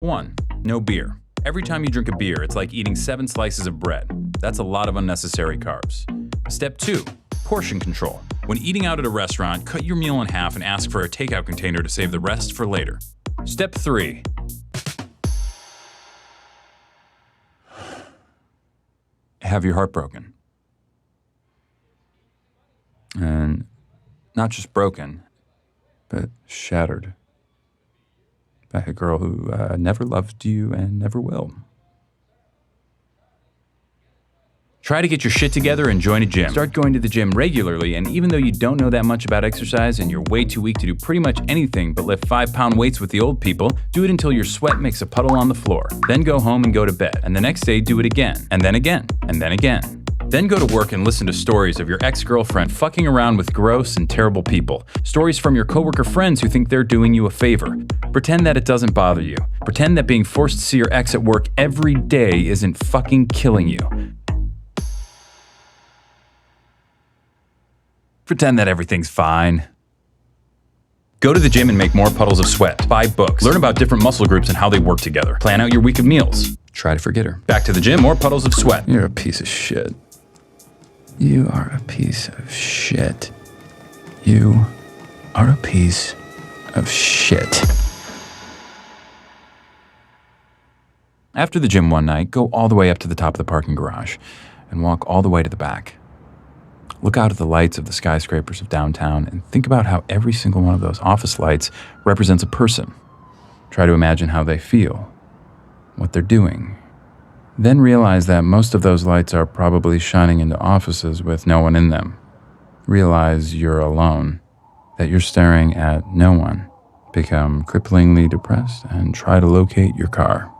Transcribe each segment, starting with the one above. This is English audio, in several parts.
1. No beer. Every time you drink a beer, it's like eating 7 slices of bread. That's a lot of unnecessary carbs. Step 2. Portion control. When eating out at a restaurant, cut your meal in half and ask for a takeout container to save the rest for later. Step 3. Have your heart broken. And not just broken, but shattered by a girl who never loved you and never will. Try to get your shit together and join a gym. Start going to the gym regularly, and even though you don't know that much about exercise and you're way too weak to do pretty much anything but lift 5-pound weights with the old people, do it until your sweat makes a puddle on the floor. Then go home and go to bed. And the next day, do it again. And then again. And then again. Then go to work and listen to stories of your ex-girlfriend fucking around with gross and terrible people. Stories from your coworker friends who think they're doing you a favor. Pretend that it doesn't bother you. Pretend that being forced to see your ex at work every day isn't fucking killing you. Pretend that everything's fine. Go to the gym and make more puddles of sweat. Buy books. Learn about different muscle groups and how they work together. Plan out your week of meals. Try to forget her. Back to the gym, more puddles of sweat. You're a piece of shit. You are a piece of shit. You are a piece of shit. After the gym one night, go all the way up to the top of the parking garage and walk all the way to the back. Look out at the lights of the skyscrapers of downtown and think about how every single one of those office lights represents a person. Try to imagine how they feel, what they're doing. Then realize that most of those lights are probably shining into offices with no one in them. Realize you're alone, that you're staring at no one. Become cripplingly depressed and try to locate your car.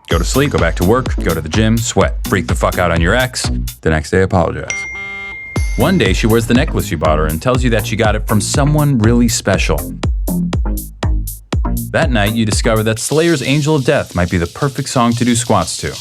Go to sleep, go back to work, go to the gym, sweat, freak the fuck out on your ex. The next day, apologize. One day, she wears the necklace you bought her and tells you that she got it from someone really special. That night, you discover that Slayer's Angel of Death might be the perfect song to do squats to.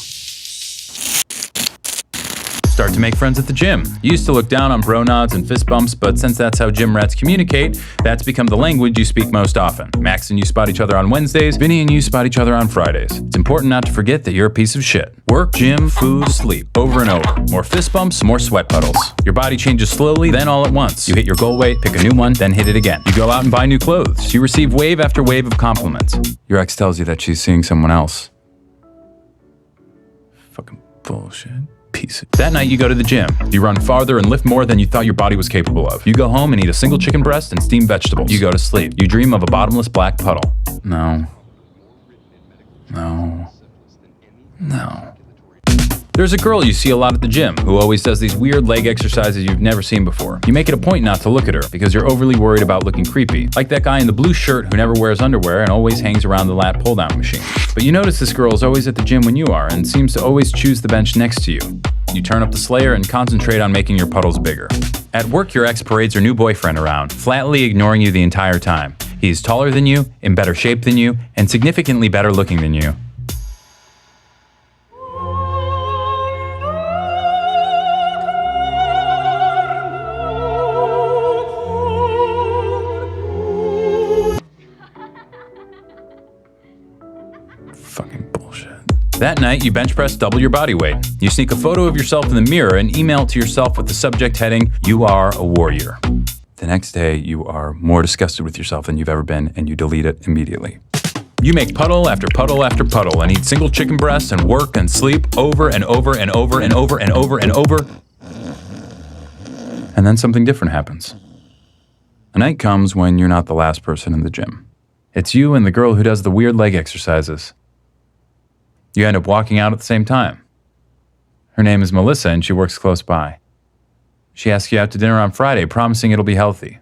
Start to make friends at the gym. You used to look down on bro nods and fist bumps, but since that's how gym rats communicate, that's become the language you speak most often. Max and you spot each other on Wednesdays, Vinny and you spot each other on Fridays. It's important not to forget that you're a piece of shit. Work, gym, food, sleep, over and over. More fist bumps, more sweat puddles. Your body changes slowly, then all at once. You hit your goal weight, pick a new one, then hit it again. You go out and buy new clothes. You receive wave after wave of compliments. Your ex tells you that she's seeing someone else. Fucking bullshit. That night you go to the gym. You run farther and lift more than you thought your body was capable of. You go home and eat a single chicken breast and steamed vegetables. You go to sleep. You dream of a bottomless black puddle. No. There's a girl you see a lot at the gym who always does these weird leg exercises you've never seen before. You make it a point not to look at her because you're overly worried about looking creepy. Like that guy in the blue shirt who never wears underwear and always hangs around the lat pull-down machine. But you notice this girl is always at the gym when you are and seems to always choose the bench next to you. You turn up the Slayer and concentrate on making your puddles bigger. At work, your ex parades her new boyfriend around, flatly ignoring you the entire time. He's taller than you, in better shape than you, and significantly better looking than you. Fucking bullshit. That night, you bench press double your body weight. You sneak a photo of yourself in the mirror and email it to yourself with the subject heading, "You are a warrior." The next day, you are more disgusted with yourself than you've ever been, and you delete it immediately. You make puddle after puddle after puddle and eat single chicken breasts and work and sleep over and over and over and over and over and over. And then something different happens. A night comes when you're not the last person in the gym. It's you and the girl who does the weird leg exercises. You end up walking out at the same time. Her name is Melissa and she works close by. She asks you out to dinner on Friday, promising it'll be healthy.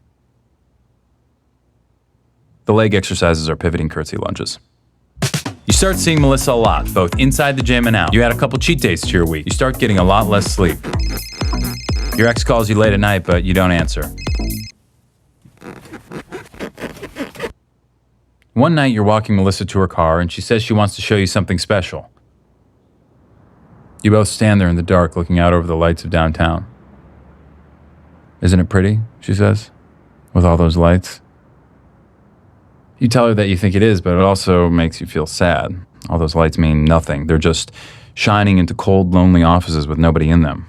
The leg exercises are pivoting curtsy lunges. You start seeing Melissa a lot, both inside the gym and out. You add a couple cheat days to your week. You start getting a lot less sleep. Your ex calls you late at night, but you don't answer. One night, you're walking Melissa to her car, and she says she wants to show you something special. You both stand there in the dark, looking out over the lights of downtown. "Isn't it pretty?" she says, "with all those lights?" You tell her that you think it is, but it also makes you feel sad. All those lights mean nothing. They're just shining into cold, lonely offices with nobody in them.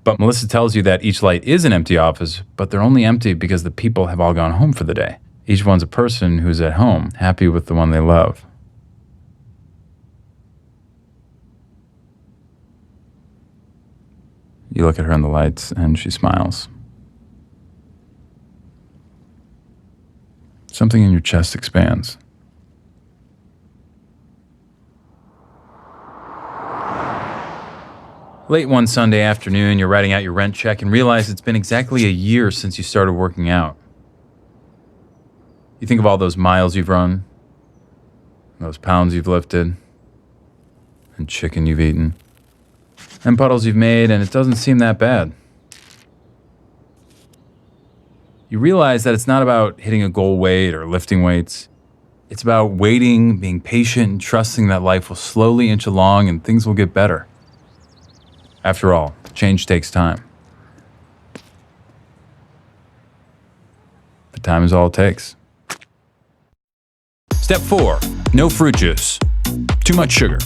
But Melissa tells you that each light is an empty office, but they're only empty because the people have all gone home for the day. Each one's a person who's at home, happy with the one they love. You look at her in the lights, and she smiles. Something in your chest expands. Late one Sunday afternoon, you're writing out your rent check and realize it's been exactly a year since you started working out. You think of all those miles you've run, those pounds you've lifted, and chicken you've eaten, and puddles you've made, and it doesn't seem that bad. You realize that it's not about hitting a goal weight or lifting weights. It's about waiting, being patient, and trusting that life will slowly inch along and things will get better. After all, change takes time. But time is all it takes. Step 4. No fruit juice. Too much sugar.